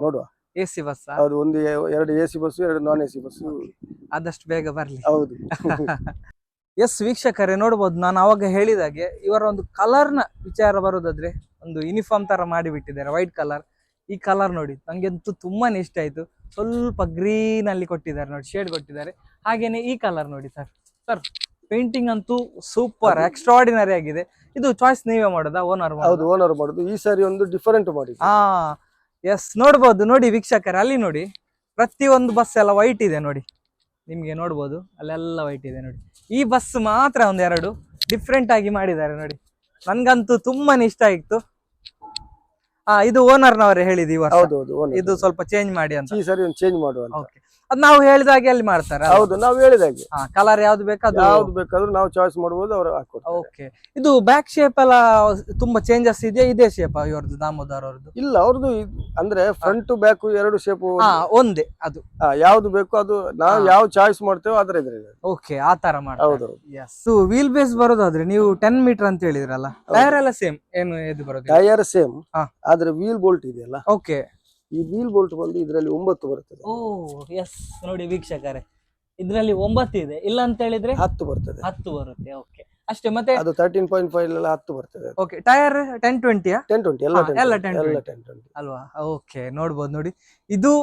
ನೋಡುವ. AC bus? ಹೌದು, 2 ಎಸಿ ಬಸ್ 2 ನಾನ್ ಎಸಿ ಬಸ್ ಆದಷ್ಟು ಬೇಗ ಬರ್ಲಿ. ಹೌದು. ಎಸ್ ವೀಕ್ಷಕರೇ, ನೋಡ್ಬೋದು ನಾನು ಅವಾಗ ಹೇಳಿದಾಗೆ ಇವರ ಒಂದು ಕಲರ್ನ ವಿಚಾರ ಬರೋದಾದ್ರೆ ಒಂದು ಯೂನಿಫಾರ್ಮ್ ತರ ಮಾಡಿಬಿಟ್ಟಿದ್ದಾರೆ, ವೈಟ್ ಕಲರ್. ಈ ಕಲರ್ ನೋಡಿ ನಂಗೆಂತೂ ತುಂಬಾನೇ ಇಷ್ಟ ಆಯ್ತು. ಸ್ವಲ್ಪ ಗ್ರೀನ್ ಅಲ್ಲಿ ಕೊಟ್ಟಿದ್ದಾರೆ ನೋಡಿ, ಶೇಡ್ ಕೊಟ್ಟಿದ್ದಾರೆ. ಹಾಗೇನೆ ಈ ಕಲರ್ ನೋಡಿ ಸರ್ ಪೇಂಟಿಂಗ್ ಅಂತೂ ಸೂಪರ್ ಎಕ್ಸ್ಟ್ರಾರ್ಡಿನರಿ ಆಗಿದೆ. ಇದು ಚಾಯ್ಸ್ ನೀವೇ ಮಾಡೋದಾ? ಹೌದು, ಓನರ್ ಮಾಡೋದು. ಈ ಸಾರಿ ಒಂದು ಡಿಫರೆಂಟ್ ಮಾಡಿ. ಎಸ್ ನೋಡ್ಬೋದು ನೋಡಿ ವೀಕ್ಷಕರೇ, ಅಲ್ಲಿ ನೋಡಿ ಪ್ರತಿ ಒಂದು ಬಸ್ ಎಲ್ಲ ವೈಟ್ ಇದೆ ನೋಡಿ, ನಿಮ್ಗೆ ನೋಡ್ಬೋದು ಅಲ್ಲೆಲ್ಲ ವೈಟ್ ಇದೆ ನೋಡಿ. ಈ ಬಸ್ ಮಾತ್ರ 1-2 ಡಿಫ್ರೆಂಟ್ ಆಗಿ ಮಾಡಿದ್ದಾರೆ ನೋಡಿ, ನನ್ಗಂತೂ ತುಂಬಾನೇ ಇಷ್ಟ ಆಯ್ತು. ಇದು ಓನರ್ನವರೇ ಹೇಳಿದ್ದು ಈ ವರ್ಷ ಇದು ಸ್ವಲ್ಪ ಚೇಂಜ್ ಮಾಡಿ ಅಂತ. ಈ ಸರಿ ಒಂದು ಚೇಂಜ್ ಮಾಡುವ. ಓಕೆ, ಅದು ನಾವು ಹೇಳಿದಾಗೆ ಅಲ್ಲಿ ಮಾಡ್ತಾರೆ? ಹೌದು, ನಾವು ಹೇಳಿದಾಗೆ. ಕಲರ್ ಯಾವ್ದು ಬೇಕಾದ್ರೂ ನಾವು ಚಾಯ್ಸ್ ಮಾಡಬಹುದು, ಅವರು ಹಾಕ್ಕೊಡ್ತಾರೆ. ಓಕೆ, ಇದು ಬ್ಯಾಕ್ ಶೇಪ್ ಎಲ್ಲ ತುಂಬಾ ಚೇಂಜಸ್ ಇದೆಯಾ? ಇದೇ ಶೇಪ್ ಇವ್ರದ್ದು ದಾಮೋದರ್ ಅವ್ರದ್ದು? ಇಲ್ಲ, ಅವ್ರದ್ದು ಅಂದ್ರೆ ಫ್ರಂಟ್ ಬ್ಯಾಕ್ 2 ಶೇಪ್ ಒಂದೇ. ಅದು ಯಾವ್ದು ಬೇಕು ಅದು ನಾವು ಯಾವ ಚಾಯ್ಸ್ ಮಾಡ್ತೇವೆ ಅದ್ರ ಇದ್ರಲ್ಲಿ. ಓಕೆ, ಆ ತರ ಮಾಡ್ತಾರೆ. ವೀಲ್ ಬೇಸ್ ಬರೋದಾದ್ರೆ ನೀವು 10 ಮೀಟರ್ ಅಂತ ಹೇಳಿದ್ರಲ್ಲ, ಟೈರ್ ಎಲ್ಲ ಸೇಮ್ ಏನು ಇದು ಬರೋದು? ಟೈರ್ ಸೇಮ್, ಆದ್ರೆ ವೀಲ್ ಬೋಲ್ಟ್ ಇದೆಯಲ್ಲ. ಓಕೆ, ಈ ವೀಲ್ ಬೋಲ್ಟ್ ಬಂದು ಇದರಲ್ಲಿ 9 ಬರ್ತದೆ. ಎಸ್ ನೋಡಿ ವೀಕ್ಷಕರೇ, ಇದರಲ್ಲಿ 9 ಇದೆ, ಇಲ್ಲ ಅಂತ ಹೇಳಿದ್ರೆ 10 ಬರ್ತದೆ. 10 ಬರುತ್ತೆ. ಓಕೆ, ಅಷ್ಟೇ. ಮತ್ತೆ ಅದು 13.5 ಎಲ್ಲ 10 ಬರ್ತದೆ. ಓಕೆ, ಟೈರ್ 10-20 ಎಲ್ಲ 10-20 ಅಲ್ವಾ? ಓಕೆ, ನೋಡ್ಬೋದು ನೋಡಿ, ಇದು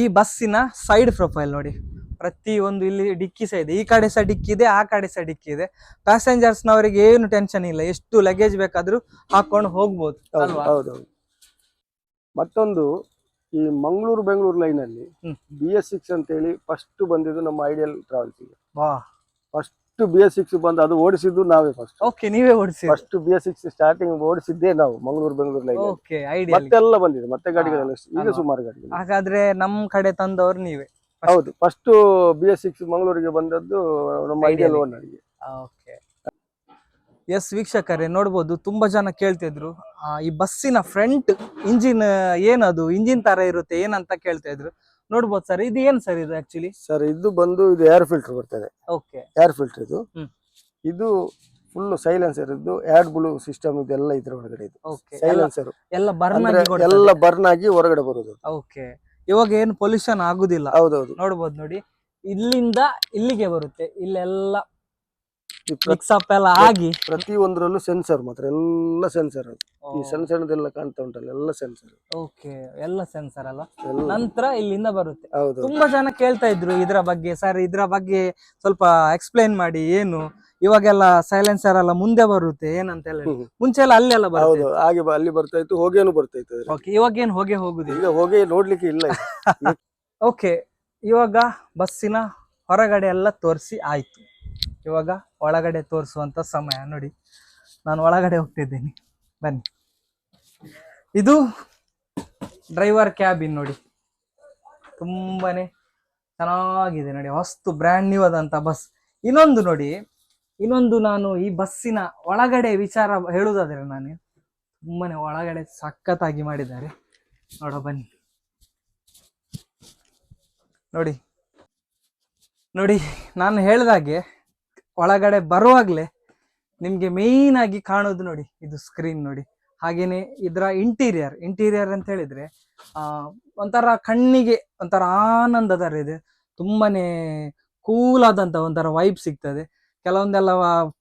ಈ ಬಸ್ಸಿನ ಸೈಡ್ ಪ್ರೊಫೈಲ್ ನೋಡಿ. ಪ್ರತಿ ಒಂದು ಇಲ್ಲಿ ಡಿಕ್ಕಿ ಸಹ ಇದೆ, ಈ ಕಡೆ ಸಹ ಡಿಕ್ಕಿ ಇದೆ, ಆ ಕಡೆ ಸಹ ಡಿಕ್ಕಿ ಇದೆ. ಪ್ಯಾಸೆಂಜರ್ಸ್ ನವರಿಗೆ ಏನು ಟೆನ್ಷನ್ ಇಲ್ಲ, ಎಷ್ಟು ಲಗೇಜ್ ಬೇಕಾದ್ರೂ ಹಾಕೊಂಡು ಹೋಗ್ಬೋದು ಅಲ್ವಾ? ಹೌದೌದು. ಮತ್ತೊಂದು, ಈ ಮಂಗಳೂರು ಬೆಂಗಳೂರು ಲೈನ್ ಅಲ್ಲಿ BS6 ಅಂತ ಹೇಳಿ ಫಸ್ಟ್ ಬಂದಿದ್ದು ನಮ್ಮ ಐಡಿಯಲ್ ಟ್ರಾವೆಲ್ಸ್ ಗೆ. ಫಸ್ಟ್ BS6 ಬಂದು ಅದು ಓಡಿಸಿದ್ದು ನಾವೇ ಫಸ್ಟ್. ಓಕೆ, ನೀವೇ ಓಡಿಸಿ? ಫಸ್ಟ್ BS6 ಸ್ಟಾರ್ಟಿಂಗ್ ಓಡಿಸಿದ್ದೇ ನಾವು Mangaluru Bengaluru line. Okay, ideal. ಮತ್ತೆಲ್ಲ ಬಂದಿದೆ, ಮತ್ತೆ ಗಾಡಿಗಳೆಲ್ಲ ಈಗ ಸುಮಾರು ಗಾಡಿ. ಹಾಗಾದ್ರೆ ನಮ್ ಕಡೆ ತಂದವರು ನೀವೇ? ಹೌದು, ಫಸ್ಟ್ BS6 ಮಂಗಳೂರಿಗೆ ಬಂದದ್ದು ನಮ್ಮ ಐಡಿಯಲ್ ಓನರ್ಗೆ. ಓಕೆ, ಎಸ್ ವೀಕ್ಷಕರೇ, ನೋಡ್ಬೋದು ತುಂಬಾ ಜನ ಕೇಳ್ತಿದ್ರು ಈ ಬಸ್ಸಿನ ಫ್ರಂಟ್ ಇಂಜಿನ್ ಏನದು ಇಂಜಿನ್ ತರ ಇರುತ್ತೆ ಏನಂತ ಕೇಳ್ತಾ ಇದ್ರು. ನೋಡ್ಬೋದು ಸರ್, ಇದು ಏನ್ ಸರ್ ಇದು ಆಕ್ಚುಲಿ? ಸರ್, ಇದು ಬಂದು ಇದು ಏರ್ ಫಿಲ್ಟರ್ ಬರ್ತದೆ. ಓಕೆ, ಏರ್ ಫಿಲ್ಟರ್ ಇದು ಫುಲ್ ಸೈಲೆನ್ಸರ್ ಇದ್ದು ಆಡ್ ಬ್ಲೂ ಸಿಸ್ಟಮ್ ಇದೆಲ್ಲ ಇದ್ರ ಒಳಗಡೆ ಇದು. ಸೈಲೆನ್ಸರ್ ಎಲ್ಲ ಬರ್ನ್ ಆಗಿ ಹೊರಗಡೆ ಬರುದು. ಓಕೆ, ಇವಾಗ ಏನು ಪೊಲ್ಯೂಷನ್ ಆಗುದಿಲ್ಲ. ಹೌದೌದು, ನೋಡ್ಬೋದು ನೋಡಿ, ಇಲ್ಲಿಂದ ಇಲ್ಲಿಗೆ ಬರುತ್ತೆ, ಇಲ್ಲೆಲ್ಲ ಮಿಕ್ಸ್ ಅಪ್ ಎಲ್ಲ ಆಗಿ ಪ್ರತಿ ಒಂದ್ರಲ್ಲೂ ಸೆನ್ಸರ್ ಮಾತ್ರ, ಎಲ್ಲ ಸೆನ್ಸರ್. ಈ ಸಣ್ಣ ಸಣ್ಣದೆಲ್ಲ ಕಾಣ್ತಾ ಉಂಟಲ್ಲ, ಎಲ್ಲ ಸೆನ್ಸರ್. ಓಕೆ, ಎಲ್ಲ ಸೆನ್ಸರ್ ಅಲ್ಲ, ನಂತರ ಇಲ್ಲಿಂದ ಬರುತ್ತೆ. ಹೌದು, ತುಂಬಾ ಜನ ಕೇಳ್ತಾ ಇದ್ರು ಇದ್ರ ಬಗ್ಗೆ, ಸರ್ ಇದ್ರ ಬಗ್ಗೆ ಸ್ವಲ್ಪ ಎಕ್ಸ್ಪ್ಲೈನ್ ಮಾಡಿ, ಏನು ಇವಾಗೆಲ್ಲ ಸೈಲೆನ್ಸರ್ ಎಲ್ಲ ಮುಂದೆ ಬರುತ್ತೆ ಏನಂತ ಎಲ್ಲ. ಮುಂಚೆ ಎಲ್ಲ ಅಲ್ಲೆಲ್ಲ ಬರುತ್ತೆ, ಹಾಗೆ ಅಲ್ಲಿ ಬರ್ತಾ ಇತ್ತು, ಹೊಗೆನು ಬರ್ತಾ ಇತ್ತು. ಓಕೆ, ಇವಾಗ ಏನು ಹೊಗೆ ಹೋಗುದಿಲ್ಲ, ಈಗ ಹೊಗೆ ನೋಡ್ಲಿಕ್ಕೆ ಇಲ್ಲ. ಓಕೆ, ಇವಾಗ ಬಸ್ಸಿನ ಹೊರಗಡೆ ಎಲ್ಲ ತೋರಿಸಿ ಆಯ್ತು, ಇವಾಗ ಒಳಗಡೆ ತೋರಿಸುವಂತ ಸಮಯ. ನೋಡಿ, ನಾನು ಒಳಗಡೆ ಹೋಗ್ತಿದ್ದೀನಿ, ಬನ್ನಿ. ಇದು ಡ್ರೈವರ್ ಕ್ಯಾಬಿನ್ ನೋಡಿ, ತುಂಬಾನೇ ಚೆನ್ನಾಗಿದೆ ನೋಡಿ, ಹೊಸ್ತು ಬ್ರ್ಯಾಂಡ್ ನ್ಯೂ ಆದಂತ ಬಸ್. ಇನ್ನೊಂದು ನಾನು ಈ ಬಸ್ಸಿನ ಒಳಗಡೆ ವಿಚಾರ ಹೇಳುವುದಾದ್ರೆ, ನಾನು ತುಂಬಾನೇ ಒಳಗಡೆ ಸಖತ್ತಾಗಿ ಮಾಡಿದ್ದಾರೆ. ನೋಡ ಬನ್ನಿ. ನೋಡಿ ನೋಡಿ, ನಾನು ಹೇಳ್ದಾಗೆ ಒಳಗಡೆ ಬರುವಾಗ್ಲೇ ನಿಮ್ಗೆ ಮೇಯ್ನ್ ಆಗಿ ಕಾಣೋದು ನೋಡಿ, ಇದು ಸ್ಕ್ರೀನ್ ನೋಡಿ. ಹಾಗೇನೆ ಇದರ ಇಂಟೀರಿಯರ್ ಅಂತ ಹೇಳಿದ್ರೆ ಒಂಥರ ಕಣ್ಣಿಗೆ ಒಂಥರ ಆನಂದ ತರ ಇದೆ. ತುಂಬಾನೇ ಕೂಲ್ ಆದಂತ ಒಂಥರ ವೈಬ್ ಸಿಗ್ತದೆ. ಕೆಲವೊಂದೆಲ್ಲ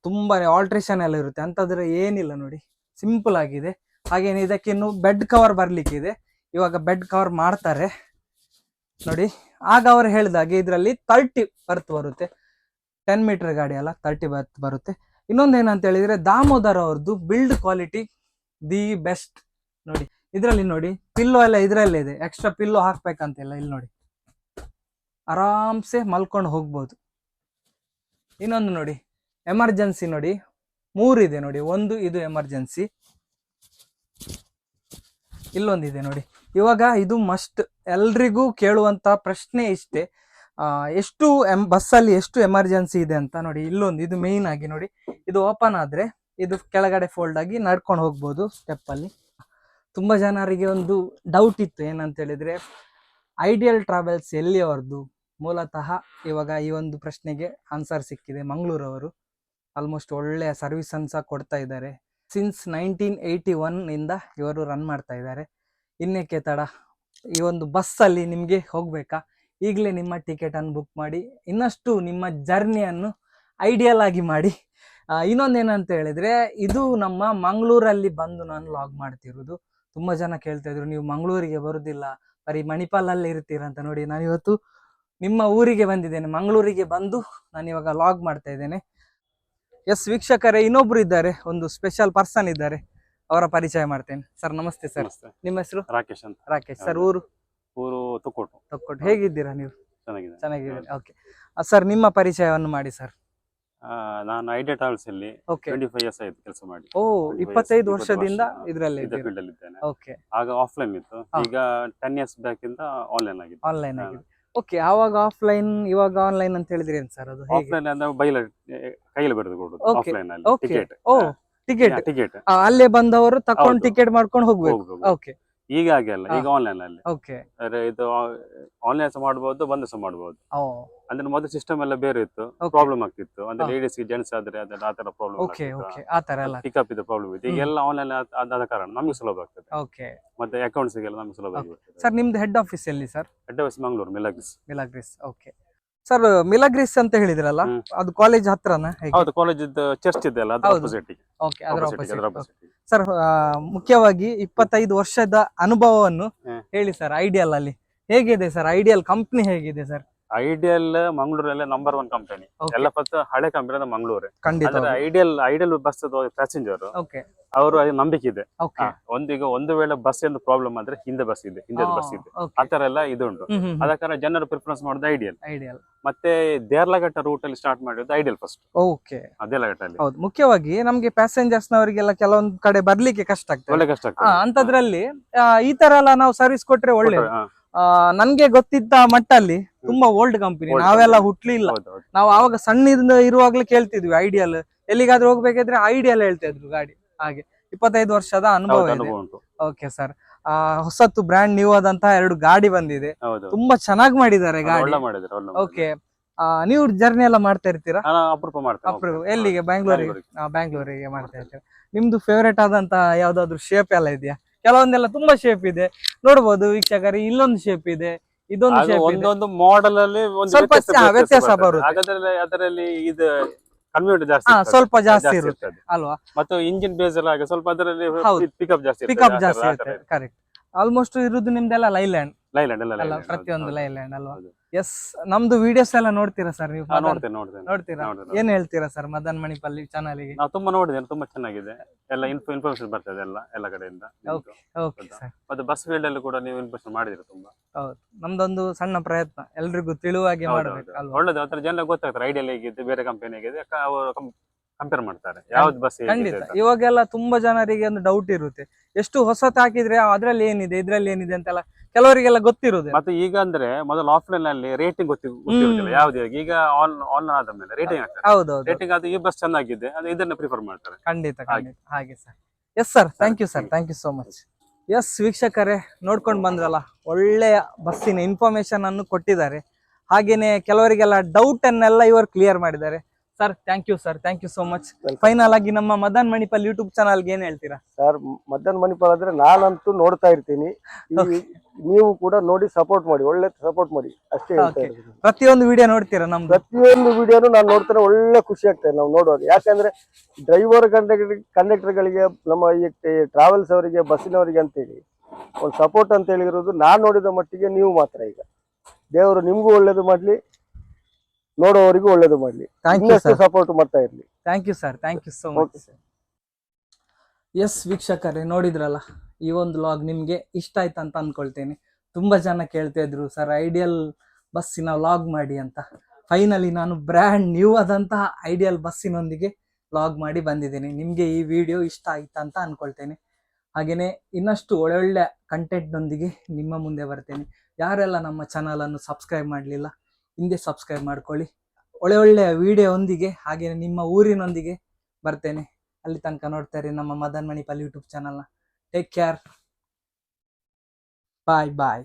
ತುಂಬಾನೇ ಆಲ್ಟ್ರೇಷನ್ ಎಲ್ಲ ಇರುತ್ತೆ, ಅಂತಂದ್ರೆ ಏನಿಲ್ಲ ನೋಡಿ, ಸಿಂಪಲ್ ಆಗಿದೆ. ಹಾಗೇನೆ ಇದಕ್ಕೆ ಇನ್ನು ಬೆಡ್ ಕವರ್ ಬರ್ಲಿಕ್ಕಿದೆ, ಇವಾಗ ಬೆಡ್ ಕವರ್ ಮಾಡ್ತಾರೆ ನೋಡಿ. ಆಗ ಅವರು ಹೇಳಿದಾಗೆ ಇದರಲ್ಲಿ 30 ಬರ್ತ್ ಬರುತ್ತೆ, 10 ಮೀಟರ್ ಗಾಡಿ ಅಲ್ಲ, 30 ಬರ್ತ್ ಬರುತ್ತೆ. ಇನ್ನೊಂದೇನಂತ ಹೇಳಿದ್ರೆ ದಾಮೋದರ್ ಅವ್ರದ್ದು ಬಿಲ್ಡ್ ಕ್ವಾಲಿಟಿ ದಿ ಬೆಸ್ಟ್ ನೋಡಿ. ಇದರಲ್ಲಿ ನೋಡಿ ಪಿಲ್ಲೋ ಎಲ್ಲ ಇದ್ರಲ್ಲೇ ಇದೆ, ಎಕ್ಸ್ಟ್ರಾ ಪಿಲ್ಲೋ ಹಾಕ್ಬೇಕಂತಿಲ್ಲ. ಇಲ್ಲಿ ನೋಡಿ, ಆರಾಮ್ಸೆ ಮಲ್ಕೊಂಡು ಹೋಗ್ಬೋದು. ಇನ್ನೊಂದು ನೋಡಿ, ಎಮರ್ಜೆನ್ಸಿ ನೋಡಿ 3 ಇದೆ ನೋಡಿ. ಒಂದು ಇದು ಎಮರ್ಜೆನ್ಸಿ, ಇಲ್ಲೊಂದಿದೆ ನೋಡಿ. ಇವಾಗ ಇದು ಮಸ್ಟ್ ಎಲ್ರಿಗೂ ಕೇಳುವಂತ ಪ್ರಶ್ನೆ ಇಷ್ಟೇ, ಎಷ್ಟು ಬಸ್ಸಲ್ಲಿ ಎಷ್ಟು ಎಮರ್ಜೆನ್ಸಿ ಇದೆ ಅಂತ ನೋಡಿ. ಇಲ್ಲೊಂದು ಇದು ಮೇಯ್ನ್ ಆಗಿ ನೋಡಿ, ಇದು ಓಪನ್ ಆದ್ರೆ ಇದು ಕೆಳಗಡೆ ಫೋಲ್ಡ್ ಆಗಿ ನಡ್ಕೊಂಡು ಹೋಗ್ಬೋದು ಸ್ಟೆಪ್ ಅಲ್ಲಿ. ತುಂಬಾ ಜನರಿಗೆ ಒಂದು ಡೌಟ್ ಇತ್ತು, ಏನಂತ ಹೇಳಿದ್ರೆ ಐಡಿಯಲ್ ಟ್ರಾವೆಲ್ಸ್ ಎಲ್ಲಿಯವರದು ಮೂಲತಃ. ಇವಾಗ ಈ ಒಂದು ಪ್ರಶ್ನೆಗೆ ಆನ್ಸರ್ ಸಿಕ್ಕಿದೆ. ಮಂಗಳೂರವರು ಆಲ್ಮೋಸ್ಟ್ ಒಳ್ಳೆಯ ಸರ್ವಿಸ್ ಸಹ ಕೊಡ್ತಾ ಇದ್ದಾರೆ. ಸಿನ್ಸ್ 1981 ಇಂದ ಇವರು ರನ್ ಮಾಡ್ತಾ ಇದ್ದಾರೆ. ಇನ್ನೇಕೆ ತಡ, ಈ ಒಂದು ಬಸ್ಸಲ್ಲಿ ನಿಮಗೆ ಹೋಗ್ಬೇಕಾ, ಈಗಲೇ ನಿಮ್ಮ ಟಿಕೆಟ್ ಅನ್ನು ಬುಕ್ ಮಾಡಿ, ಇನ್ನಷ್ಟು ನಿಮ್ಮ ಜರ್ನಿಯನ್ನು ಐಡಿಯಲ್ ಆಗಿ ಮಾಡಿ. ಇನ್ನೊಂದೇನಂತ ಹೇಳಿದ್ರೆ, ಇದು ನಮ್ಮ ಮಂಗಳೂರಲ್ಲಿ ಬಂದು ನಾನು ಲಾಗ್ ಮಾಡ್ತಿರೋದು. ತುಂಬಾ ಜನ ಕೇಳ್ತಾ ಇದ್ರು, ನೀವು ಮಂಗಳೂರಿಗೆ ಬರುದಿಲ್ಲ, ಬರೀ ಮಣಿಪಾಲಲ್ಲಿ ಇರ್ತೀರಾ ಅಂತ. ನೋಡಿ, ನಾನು ಇವತ್ತು ನಿಮ್ಮ ಊರಿಗೆ ಬಂದಿದ್ದೇನೆ, ಮಂಗಳೂರಿಗೆ ಬಂದು ನಾನು ಇವಾಗ ಲಾಗ್ ಮಾಡ್ತಾ ಇದ್ದೇನೆ. ಎಸ್ ವೀಕ್ಷಕರೇ, ಇನ್ನೊಬ್ರು ಇದ್ದಾರೆ, ಒಂದು ಸ್ಪೆಷಲ್ ಪರ್ಸನ್ ಇದ್ದಾರೆ, ಅವರ ಪರಿಚಯ ಮಾಡ್ತೇನೆ. ಸರ್ ನಮಸ್ತೆ. ಸರ್ ನಿಮ್ಮ ಹೆಸರು? ರಾಕೇಶ್ ಅಂತ. ರಾಕೇಶ್ ಸರ್. ಊರು ತೊಕ್ಕೋಟು. ಹೇಗಿದ್ದೀರಾ ನೀವು? ಚೆನ್ನಾಗಿದ್ದೀನಿ. ಓಕೆ ಸರ್, ನಿಮ್ಮ ಪರಿಚಯವನ್ನು ಮಾಡಿ ಸರ್. ನಾನು ಐಡಿಯಾ ಟ್ರಾವೆಲ್ಸ್ ಅಲ್ಲಿ 25 ಇಯರ್ಸ್ ಆಯ್ತು ಕೆಲಸ ಮಾಡಿ. 25 ವರ್ಷದಿಂದ ಇದರಲ್ಲಿ ಫೀಲ್ಡ್ ಅಲ್ಲಿ ಇದ್ದೇನೆ. ಓಕೆ. ಆಗ ಆಫ್ಲೈನ್ ಇತ್ತು, ಈಗ 10 ಇಯರ್ಸ್ ಬ್ಯಾಕ್ ಇಂದ ಆನ್ಲೈನ್ ಆಗಿದೆ. ಓಕೆ. ಆವಾಗ ಆಫ್ಲೈನ್, ಇವಾಗ ಆನ್ಲೈನ್ ಅಂತ ಹೇಳಿದ್ರೆ ಏನ್ ಸರ್ ಅದು? ಆಫ್ಲೈನ್ ಅಂದ್ರೆ ಕೈಯಲ್ಲಿ ಬರೆದು ಕೊಡುದು. ಆಫ್ಲೈನ್ ಅಲ್ಲಿ ಟಿಕೆಟ್ ಅಲ್ಲೇ ಬಂದವರು ತಕೊಂಡು ಟಿಕೆಟ್ ಮಾಡ್ಕೊಂಡು ಹೋಗ್ಬೇಕು. ಓಕೆ. ಈಗ ಹಾಗೆ ಅಲ್ಲ, ಈಗ ಆನ್ಲೈನ್ ಅಲ್ಲಿ. ಓಕೆ. ಇದು ಆನ್ಲೈನ್ ಸಹ ಮಾಡಬಹುದು, ಬಂದು ಸಹ ಮಾಡಬಹುದು. ಅಂದ್ರೆ ಮೊದಲು ಸಿಸ್ಟಮ್ ಎಲ್ಲ ಬೇರೆ ಇತ್ತು, ಪ್ರಾಬ್ಲಮ್ ಆಗ್ತಿತ್ತು. ಅಂದ್ರೆ ಲೇಡೀಸ್ ಜೆಂಟ್ಸ್ ಆದ್ರೆ ಆ ತರ ಪ್ರಾಬ್ಲಮ್, ಪಿಕಪ್ ಇದೆ ಪ್ರಾಬ್ಲಮ್ ಇದೆ. ಈಗ ಎಲ್ಲ ಆನ್ಲೈನ್ ಆದ ಕಾರಣ ನಮ್ಗೆ ಸುಲಭ ಆಗ್ತದೆ. ಓಕೆ. ಮತ್ತೆ ಅಕೌಂಟ್ಸ್ ಗೆಲ್ಲ ನಮ್ಗೆ ಸುಲಭ ಆಗುತ್ತೆ. ಸರ್ ನಿಮ್ದು ಹೆಡ್ ಆಫೀಸ್ ಎಲ್ಲಿ sir? Head office Mangaluru, Milagres. Okay sir, Milagres ಅಂತ ಹೇಳಿದ್ರಲ್ಲ, ಅದು ಕಾಲೇಜ್ ಹತ್ರನಾ? ಹೌದು, ಕಾಲೇಜ್ ಚರ್ಚ್ ಇದೆ ಅಲ್ಲ, ಅದರ ಆಪೋಸಿಟ್. ಓಕೆ, ಅದರ ಆಪೋಸಿಟ್. ಸರ್, ಮುಖ್ಯವಾಗಿ 25 ವರ್ಷದ ಅನುಭವವನ್ನು ಹೇಳಿ ಸರ್. ಐಡಿಯಲ್ ಅಲ್ಲಿ ಹೇಗಿದೆ ಸರ್? ಐಡಿಯಲ್ ಕಂಪ್ನಿ ಹೇಗಿದೆ ಸರ್? ಐಡಿಯಲ್ ಮಂಗಳೂರಲ್ಲೇ ನಂಬರ್ 1 ಕಂಪನಿ. ಎಲ್ಲ ಹಳೆ ಕಂಪನಿ ಮಂಗಳೂರು. ಖಂಡಿತ. ಐಡಿಯಲ್ ಬಸ್ ಪ್ಯಾಸೆಂಜರ್ ಅವರು ನಂಬಿಕೆ ಇದೆ. ಈಗ ಒಂದು ವೇಳೆ ಬಸ್ ಎಂದು ಪ್ರಾಬ್ಲಮ್ ಆದ್ರೆ ಹಿಂದೆ ಬಸ್ ಇದೆ, ಆತರ ಎಲ್ಲ ಇದುಂಟು. ಅದ ಕಾರಣ ಜನರು ಪ್ರಿಫರೆನ್ಸ್ ಮಾಡೋದು ಐಡಿಯಲ್. ಮತ್ತೆ ದೇರ್ಲಘಟ್ಟ ರೂಟ್ ಅಲ್ಲಿ ಸ್ಟಾರ್ಟ್ ಮಾಡಿರೋದು ಐಡಿಯಲ್ ಫಸ್ಟ್. ಓಕೆ. ದೇರ್ಲಘಟ್ಟಲ್ಲಿ ಹೌದು. ಮುಖ್ಯವಾಗಿ ನಮ್ಗೆ ಪ್ಯಾಸೆಂಜರ್ಸ್ ನವರಿಗೆಲ್ಲ ಕೆಲವೊಂದ್ ಕಡೆ ಬರ್ಲಿಕ್ಕೆ ಕಷ್ಟ ಆಗ್ತದೆ. ಅಂತದ್ರಲ್ಲಿ ಈ ತರ ಎಲ್ಲ ನಾವು ಸರ್ವಿಸ್ ಕೊಟ್ರೆ ಒಳ್ಳೆ. ನನ್ಗೆ ಗೊತ್ತಿದ್ದ ಮಟ್ಟಲ್ಲಿ ತುಂಬಾ ಓಲ್ಡ್ ಕಂಪನಿ, ನಾವೆಲ್ಲ ಹುಟ್ಲಿಲ್ಲ. ನಾವು ಆವಾಗ ಸಣ್ಣ ಇರುವಾಗ್ಲೇ ಕೇಳ್ತಿದ್ವಿ ಐಡಿಯಲ್. ಎಲ್ಲಿಗಾದ್ರೂ ಹೋಗ್ಬೇಕಾದ್ರೆ ಐಡಿಯಲ್ ಹೇಳ್ತಾ ಇದ್ರು ಗಾಡಿ. ಹಾಗೆ 25 ವರ್ಷದ ಅನುಭವ ಇದೆ. Okay sir. ಹೊಸತ್ತು ಬ್ರ್ಯಾಂಡ್ ನ್ಯೂ ಆದಂತಹ 2 ಗಾಡಿ ಬಂದಿದೆ, ತುಂಬಾ ಚೆನ್ನಾಗಿ ಮಾಡಿದ್ದಾರೆ ಗಾಡಿ. ಓಕೆ. ನೀವು ಜರ್ನಿ ಎಲ್ಲ ಮಾಡ್ತಾ ಇರ್ತೀರಾ? ಅಪರೂಪ. ಎಲ್ಲಿಗೆ? ಬ್ಯಾಂಗ್ಳೂರಿಗೆ ಮಾಡ್ತಾ ಇರ್ತೀರಾ? ನಿಮ್ದು ಫೇವರೇಟ್ ಆದಂತ ಯಾವ್ದಾದ್ರು ಶೇಪ್ ಎಲ್ಲ ಇದೆಯಾ? ಕೆಲವೊಂದೆಲ್ಲ ತುಂಬಾ ಶೇಪ್ ಇದೆ, ನೋಡ್ಬೋದು ವೀಕ್ಷಕರು. ಇಲ್ಲೊಂದು ಶೇಪ್ ಇದೆ, ಇದೊಂದು ಶೇಪ್ ಇದೆ. ಒಂದೊಂದು ಮಾಡೆಲ್ ಅಲ್ಲಿ ಸ್ವಲ್ಪ ವ್ಯತ್ಯಾಸ ಬರುತ್ತೆ. ಅದರಲ್ಲಿ ಇದು ಕನ್ವೀನಿಯಂಟ್ ಜಾಸ್ತಿ, ಸ್ವಲ್ಪ ಜಾಸ್ತಿ ಇರುತ್ತೆ ಅಲ್ವಾ? ಮತ್ತು ಇಂಜಿನ್ ಬೇಸ್ ಎಲ್ಲ ಹಾಗೆ ಸ್ವಲ್ಪ ಅದರಲ್ಲಿ ಪಿಕಪ್ ಜಾಸ್ತಿ ಇರುತ್ತೆ. ಕರೆಕ್ಟ್. ಆಲ್ಮೋಸ್ಟ್ ಇರುವುದು ನಿಮ್ದೆಲ್ಲ ಲೈಲ್ಯಾಂಡ್ ಎಲ್ಲ ಪ್ರತಿಯೊಂದು ಲೈಲ್ಯಾಂಡ್ ಅಲ್ವಾ? ಎಸ್. ನಮ್ದು ವಿಡಿಯೋಸ್ ಎಲ್ಲ ನೋಡ್ತೀರಾ ಸರ್ ನೀವು? ನೋಡ್ತೀರಾ? ಏನ್ ಹೇಳ್ತೀರಾ ಸರ್ ಮದನ್ ಮಣಿಪಾಲ್ ಚಾನಲ್ಗೆ? ನಾವು ತುಂಬಾ ನೋಡಿದ್ದೇನೆ, ತುಂಬಾ ಚೆನ್ನಾಗಿದೆ. ಎಲ್ಲ ಇನ್ಫಾರ್ಮೇಶನ್ ಬರ್ತದೆ ಎಲ್ಲ ಕಡೆಯಿಂದ. ಮತ್ತೆ ಬಸ್ ಫೀಲ್ಡ್ ಅಲ್ಲಿ ಕೂಡ ನೀವು ಇನ್ಫಾರ್ಮೇಶನ್ ಮಾಡಿದಿರಿ ತುಂಬಾ. ಹೌದು, ನಮ್ದೊಂದು ಸಣ್ಣ ಪ್ರಯತ್ನ ಎಲ್ರಿಗೂ ತಿಳುವಾಗೆ ಮಾಡ್ಬೇಕು. ಒಳ್ಳೇದು, ಆತರ ಜನ ಗೊತ್ತಾಗ್ತಾರೆ ಐಡಿಯಲ್ ಹೇಗಿದೆ, ಬೇರೆ ಕಂಪನಿ ಹೇಗಿದೆ, ಅವರು ಕಂಪೇರ್ ಮಾಡ್ತಾರೆ ಯಾವ್ದು ಬಸ್. ಖಂಡಿತ. ಇವಾಗೆಲ್ಲ ತುಂಬಾ ಜನರಿಗೆ ಒಂದು ಡೌಟ್ ಇರುತ್ತೆ, ಎಷ್ಟು ಹೊಸತ್ ಹಾಕಿದ್ರೆ ಅದ್ರಲ್ಲಿ ಏನಿದೆ ಇದ್ರಲ್ಲಿ ಏನಿದೆ ಅಂತೆಲ್ಲ ಕೆಲವರಿಗೆಲ್ಲ ಗೊತ್ತಿರೋದು. ಮತ್ತೆ ಈಗ ಅಂದ್ರೆ ಮೊದಲು ಆಫ್ಲೈನ್ ಅಲ್ಲಿ ರೇಟಿಂಗ್ ಗೊತ್ತಿರುತ್ತಿಲ್ಲ ಯಾವ್ದು. ಈಗ ಆನ್ಲೈನ್ ಆದ ಮೇಲೆ ರೇಟಿಂಗ್ ಆಗ್ತದೆ. ಹೌದು. ರೇಟಿಂಗ್ ಅದು ಈ ಬಸ್ ಚೆನ್ನಾಗಿದೆ, ಅದು ಇದನ್ನ ಪ್ರಿಫರ್ ಮಾಡ್ತಾರೆ. ಖಂಡಿತ. ಹಾಗೆ sir. Yes sir, thank you sir, thank you so much. Yes ವೀಕ್ಷಕರೇ, ನೋಡ್ಕೊಂಡು ಬಂದ್ರಲ್ಲ, ಒಳ್ಳೆಯ ಬಸ್ಸಿನ ಇನ್ಫಾರ್ಮೇಶನ್ ಅನ್ನು ಕೊಟ್ಟಿದ್ದಾರೆ. ಹಾಗೇನೆ ಕೆಲವರಿಗೆಲ್ಲ ಡೌಟ್ ಅನ್ನೆಲ್ಲ ಇವರು ಕ್ಲಿಯರ್ ಮಾಡಿದ್ದಾರೆ. Sir thank you sir, thank you so much. Final ಆಗಿ ನಮ್ಮ ಮದನ್ ಮಣಿಪಾಲ್ ಯೂಟ್ಯೂಬ್ ಚಾನಲ್ಗೆ ಏನ್ ಹೇಳ್ತೀರಾ? ಸರ್ ಮದನ್ ಮಣಿಪಾಲ್ ಅಂದ್ರೆ ನಾನಂತೂ ನೋಡ್ತಾ ಇರ್ತೀನಿ, ನೀವು ಕೂಡ ನೋಡಿ ಸಪೋರ್ಟ್ ಮಾಡಿ, ಒಳ್ಳೆ ಸಪೋರ್ಟ್ ಮಾಡಿ ಅಷ್ಟೇ ಹೇಳ್ತಾ ಇರೋದು. ಪ್ರತಿಯೊಂದು ವಿಡಿಯೋ ನೋಡ್ತೀರಾ? ನಮ್ದು ಪ್ರತಿಯೊಂದು ವಿಡಿಯೋನು ನಾನು ನೋಡ್ತಾನೆ, ಒಳ್ಳೆ ಖುಷಿ ಆಗ್ತದೆ ನಾವು ನೋಡುವಾಗ. ಯಾಕಂದ್ರೆ ಡ್ರೈವರ್ ಕಂಡಕ್ಟರ್ಗಳಿಗೆ, ನಮ್ಮ ಈ ಟ್ರಾವೆಲ್ಸ್ ಅವರಿಗೆ, ಬಸ್ಸಿನವರಿಗೆ ಅಂತೇಳಿ ಒಂದು ಸಪೋರ್ಟ್ ಅಂತ ಹೇಳಿರೋದು ನಾನು ನೋಡಿದ ಮಟ್ಟಿಗೆ ನೀವು ಮಾತ್ರ. ಈಗ ದೇವರು ನಿಮ್ಗೂ ಒಳ್ಳೇದು ಮಾಡ್ಲಿ, ನೋಡೋವರಿಗೂ ಒಳ್ಳೇದು ಮಾಡ್ಲಿ, ಸಪೋರ್ಟ್ ಮಾಡ್ತಾ ಇರ್ಲಿ. Thank you sir, thank you so much. Yes ವೀಕ್ಷಕರೇ, ನೋಡಿದ್ರಲ್ಲ, ಈ ಒಂದು ಲಾಗ್ ನಿಮ್ಗೆ ಇಷ್ಟ ಆಯ್ತು ಅಂತ ಅನ್ಕೊಳ್ತೇನೆ. ತುಂಬಾ ಜನ ಕೇಳ್ತಾ ಇದ್ರು ಸರ್ ಐಡಿಯಲ್ ಬಸ್ಸಿನ ಲಾಗ್ ಮಾಡಿ ಅಂತ. ಫೈನಲಿ ನಾನು ಬ್ರ್ಯಾಂಡ್ ನ್ಯೂ ಆದಂತಹ ಐಡಿಯಲ್ ಬಸ್ಸಿನೊಂದಿಗೆ ಲಾಗ್ ಮಾಡಿ ಬಂದಿದ್ದೀನಿ. ನಿಮ್ಗೆ ಈ ವಿಡಿಯೋ ಇಷ್ಟ ಆಯ್ತಾ ಅಂತ ಅನ್ಕೊಳ್ತೇನೆ. ಹಾಗೇನೆ ಇನ್ನಷ್ಟು ಒಳ್ಳೊಳ್ಳೆ ಕಂಟೆಂಟ್ನೊಂದಿಗೆ ನಿಮ್ಮ ಮುಂದೆ ಬರ್ತೇನೆ. ಯಾರೆಲ್ಲ ನಮ್ಮ ಚಾನಲನ್ನು ಸಬ್ಸ್ಕ್ರೈಬ್ ಮಾಡಲಿಲ್ಲ, ಹಿಂದೆ ಸಬ್ಸ್ಕ್ರೈಬ್ ಮಾಡ್ಕೊಳ್ಳಿ. ಒಳ್ಳೆ ವಿಡಿಯೋ ಒಂದಿಗೆ, ಹಾಗೇನೆ ನಿಮ್ಮ ಊರಿನೊಂದಿಗೆ ಬರ್ತೇನೆ. ಅಲ್ಲಿ ತನಕ ನೋಡ್ತಾ ಇರಿ ನಮ್ಮ ಮದನ್ ಮಣಿಪಾಲ್ ಯೂಟ್ಯೂಬ್ ಚಾನಲ್ನ. ಟೇಕ್ ಕೇರ್, ಬಾಯ್ ಬಾಯ್.